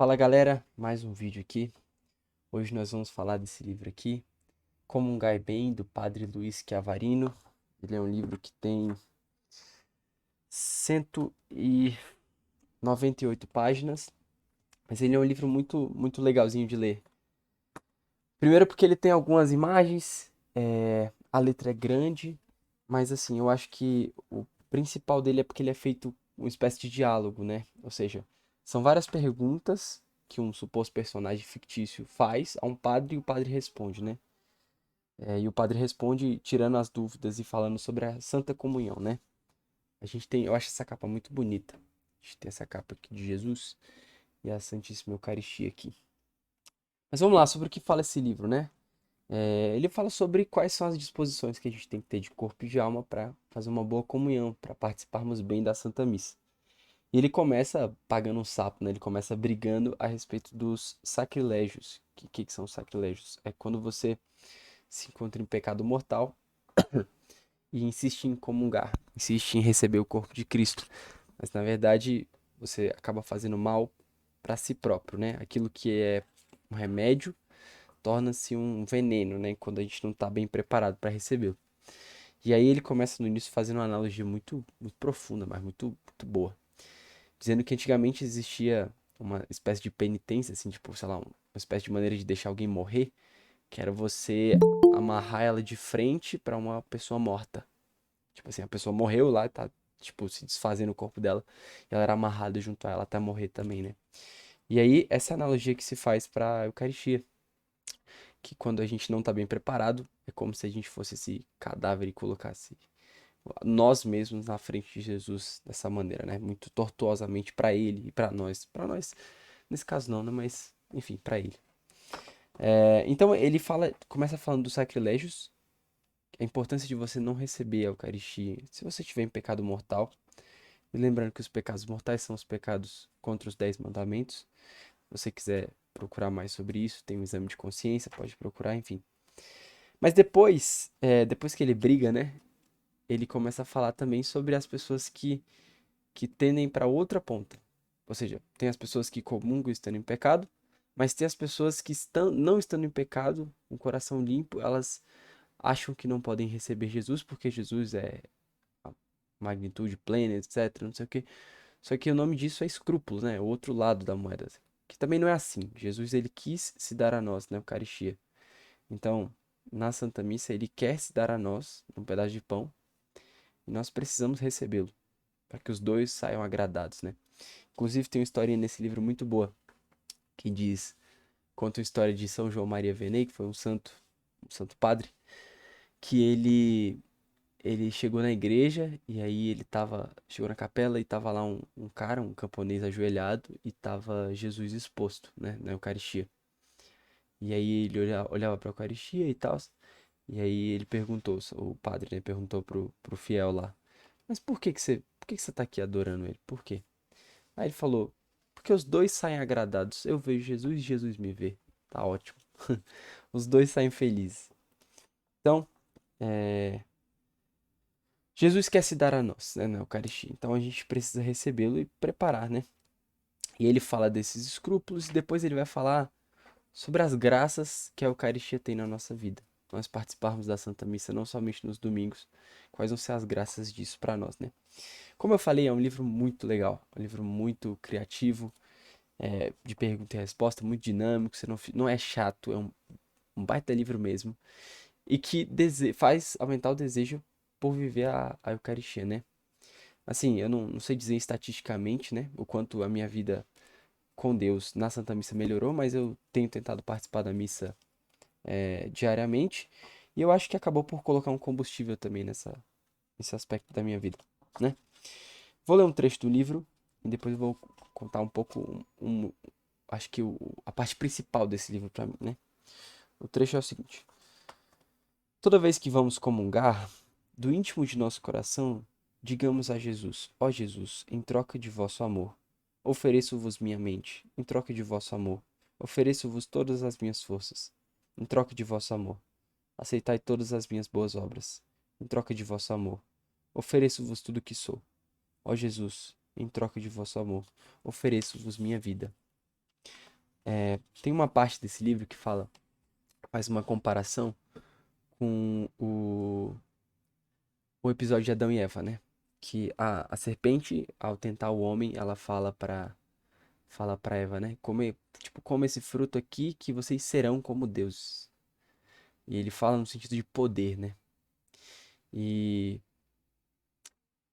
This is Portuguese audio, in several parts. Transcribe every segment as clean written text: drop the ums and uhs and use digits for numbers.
Fala galera, mais um vídeo aqui. Hoje nós vamos falar desse livro aqui, Comungai Bem, do Padre Luiz Chiavarino. Ele é um livro que tem 198 páginas, mas ele é um livro muito legalzinho de ler. Primeiro porque ele tem algumas imagens, a letra é grande, mas assim, eu acho que o principal dele é porque ele é feito uma espécie de diálogo, né? Ou seja, são várias perguntas que um suposto personagem fictício faz a um padre e o padre responde, né? E o padre responde tirando as dúvidas e falando sobre a Santa Comunhão, né? Eu acho essa capa muito bonita. A gente tem essa capa aqui de Jesus e a Santíssima Eucaristia aqui. Mas vamos lá, sobre o que fala esse livro, né? Ele fala sobre quais são as disposições que a gente tem que ter de corpo e de alma para fazer uma boa comunhão, para participarmos bem da Santa Missa. E ele começa pagando um sapo, né? Ele começa brigando a respeito dos sacrilégios. O que são sacrilégios? É quando você se encontra em pecado mortal e insiste em comungar, insiste em receber o corpo de Cristo. Mas na verdade você acaba fazendo mal para si próprio, né? Aquilo que é um remédio torna-se um veneno, né? Quando a gente não está bem preparado para recebê-lo. E aí ele começa no início fazendo uma analogia muito profunda, mas muito boa. Dizendo que antigamente existia uma espécie de penitência, assim, tipo, sei lá, uma espécie de maneira de deixar alguém morrer, que era você amarrar ela de frente para uma pessoa morta. Tipo assim, a pessoa morreu lá, tá, tipo, se desfazendo o corpo dela, e ela era amarrada junto a ela até morrer também, né? E aí, essa analogia que se faz para a Eucaristia, que quando a gente não tá bem preparado, é como se a gente fosse esse cadáver e colocasse nós mesmos na frente de Jesus dessa maneira, né? Muito tortuosamente para ele e para nós. Para nós, nesse caso não, né? Mas, enfim, para ele. Então ele começa falando dos sacrilégios, a importância de você não receber a Eucaristia se você estiver em pecado mortal. E lembrando que os pecados mortais são os pecados contra os 10 mandamentos. Se você quiser procurar mais sobre isso, tem um exame de consciência, pode procurar, enfim. Mas depois que ele briga, né? Ele começa a falar também sobre as pessoas que tendem para outra ponta. Ou seja, tem as pessoas que comungam estando em pecado, mas tem as pessoas que não estando em pecado, com o coração limpo, elas acham que não podem receber Jesus porque Jesus é a magnitude plena, etc, não sei o quê. Só que o nome disso é escrúpulo, né? O outro lado da moeda. Que também não é assim. Jesus, ele quis se dar a nós na Eucaristia. Então, na Santa Missa, ele quer se dar a nós um pedaço de pão e nós precisamos recebê-lo para que os dois saiam agradados, né? Inclusive, tem uma historinha nesse livro muito boa que conta a história de São João Maria Vianney, que foi um santo padre, que ele chegou na igreja e aí chegou na capela e tava lá um cara, um camponês ajoelhado e tava Jesus exposto, né, na Eucaristia. E aí ele olhava para a Eucaristia e tal, e aí ele perguntou, o padre, né, perguntou pro fiel lá, mas por que que você tá aqui adorando ele? Por quê? Aí ele falou, porque os dois saem agradados. Eu vejo Jesus e Jesus me vê. Tá ótimo. Os dois saem felizes. Então, é, Jesus quer se dar a nós, né, na Eucaristia. Então a gente precisa recebê-lo e preparar, né? E ele fala desses escrúpulos e depois ele vai falar sobre as graças que a Eucaristia tem na nossa vida. Nós participarmos da Santa Missa não somente nos domingos. Quais vão ser as graças disso para nós, né? Como eu falei, é um livro muito legal, um livro muito criativo, de pergunta e resposta, muito dinâmico, você não é chato, é um baita livro mesmo. E que faz aumentar o desejo por viver a Eucaristia, né? Assim, eu não sei dizer estatisticamente, né, o quanto a minha vida com Deus na Santa Missa melhorou, mas eu tenho tentado participar da missa diariamente. E eu acho que acabou por colocar um combustível também nesse aspecto da minha vida, né? Vou ler um trecho do livro e depois eu vou contar um pouco, acho que a parte principal desse livro para mim, né? O trecho é o seguinte: toda vez que vamos comungar, do íntimo de nosso coração, digamos a Jesus: ó Jesus, em troca de vosso amor, ofereço-vos minha mente, em troca de vosso amor, ofereço-vos todas as minhas forças, em troca de vosso amor, aceitai todas as minhas boas obras, em troca de vosso amor, ofereço-vos tudo o que sou. Ó Jesus, em troca de vosso amor, ofereço-vos minha vida. Tem uma parte desse livro que faz uma comparação com o episódio de Adão e Eva, né? Que a serpente, ao tentar o homem, ela fala pra Eva, né? Come esse fruto aqui que vocês serão como Deus. E ele fala no sentido de poder, né? E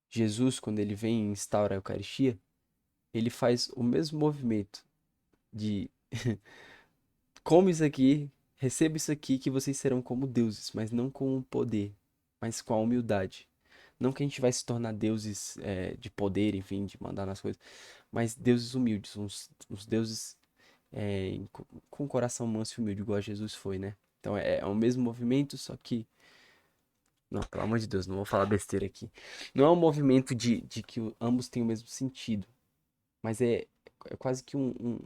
Jesus, quando ele vem e instaura a Eucaristia, ele faz o mesmo movimento de come isso aqui, receba isso aqui que vocês serão como deuses, mas não com o poder, mas com a humildade. Não que a gente vai se tornar deuses de poder, enfim, de mandar nas coisas, mas deuses humildes, uns deuses com o coração manso e humilde, igual Jesus foi, né? Então é o mesmo movimento, só que. Não, pelo amor de Deus, não vou falar besteira aqui. Não é um movimento de que ambos têm o mesmo sentido, mas é quase que um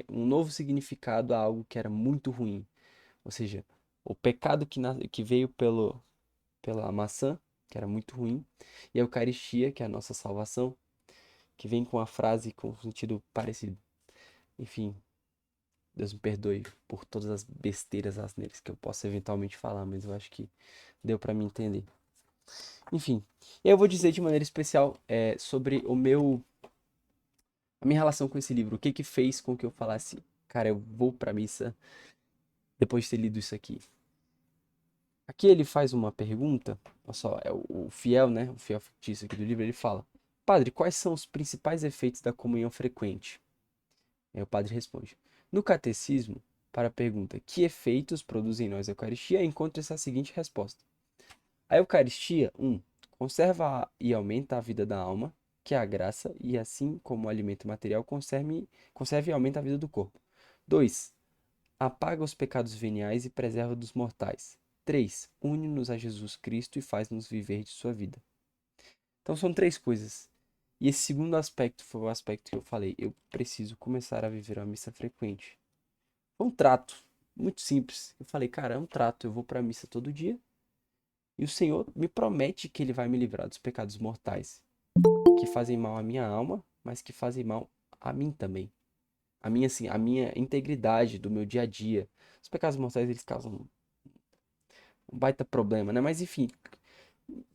novo significado a algo que era muito ruim. Ou seja, o pecado que veio pela maçã, que era muito ruim, e a Eucaristia, que é a nossa salvação, que vem com a frase com um sentido parecido. Enfim, Deus me perdoe por todas as besteiras asneiras que eu possa eventualmente falar, mas eu acho que deu pra me entender. Enfim, eu vou dizer de maneira especial sobre a minha relação com esse livro. O que que fez com que eu falasse, cara, eu vou pra missa depois de ter lido isso aqui. Aqui ele faz uma pergunta, olha só, é o fiel, né? O fiel fictício aqui do livro, ele fala: Padre, quais são os principais efeitos da comunhão frequente? Aí o padre responde: No catecismo, para a pergunta que efeitos produz em nós a Eucaristia, encontra-se a seguinte resposta: A Eucaristia, conserva e aumenta a vida da alma, que é a graça, e assim como o alimento material, conserva e aumenta a vida do corpo. 2. Apaga os pecados veniais e preserva dos mortais. 3. Une-nos a Jesus Cristo e faz-nos viver de sua vida. Então são três coisas. E esse segundo aspecto foi o aspecto que eu falei. Eu preciso começar a viver uma missa frequente. Foi um trato muito simples. Eu falei, cara, é um trato. Eu vou para a missa todo dia. E o Senhor me promete que Ele vai me livrar dos pecados mortais, que fazem mal à minha alma, mas que fazem mal a mim também. Assim, a minha integridade do meu dia a dia. Os pecados mortais, eles causam um baita problema, né? Mas enfim,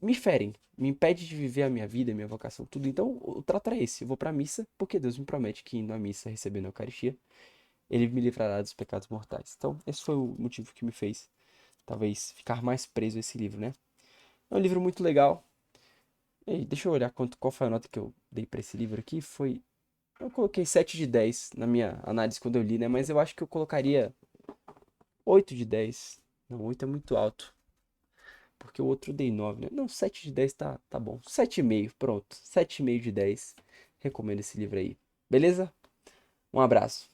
me ferem, me impede de viver a minha vida, a minha vocação, tudo. Então, o trato é esse. Eu vou pra missa porque Deus me promete que indo à missa, recebendo a Eucaristia, Ele me livrará dos pecados mortais. Então, esse foi o motivo que me fez, talvez, ficar mais preso a esse livro, né? É um livro muito legal. E deixa eu olhar qual foi a nota que eu dei pra esse livro aqui. Eu coloquei 7 de 10 na minha análise quando eu li, né? Mas eu acho que eu colocaria 8 de 10. Não, 8 é muito alto. Porque o outro eu dei 9, né? Não, 7 de 10 tá bom. 7,5, pronto. 7,5 de 10. Recomendo esse livro aí. Beleza? Um abraço.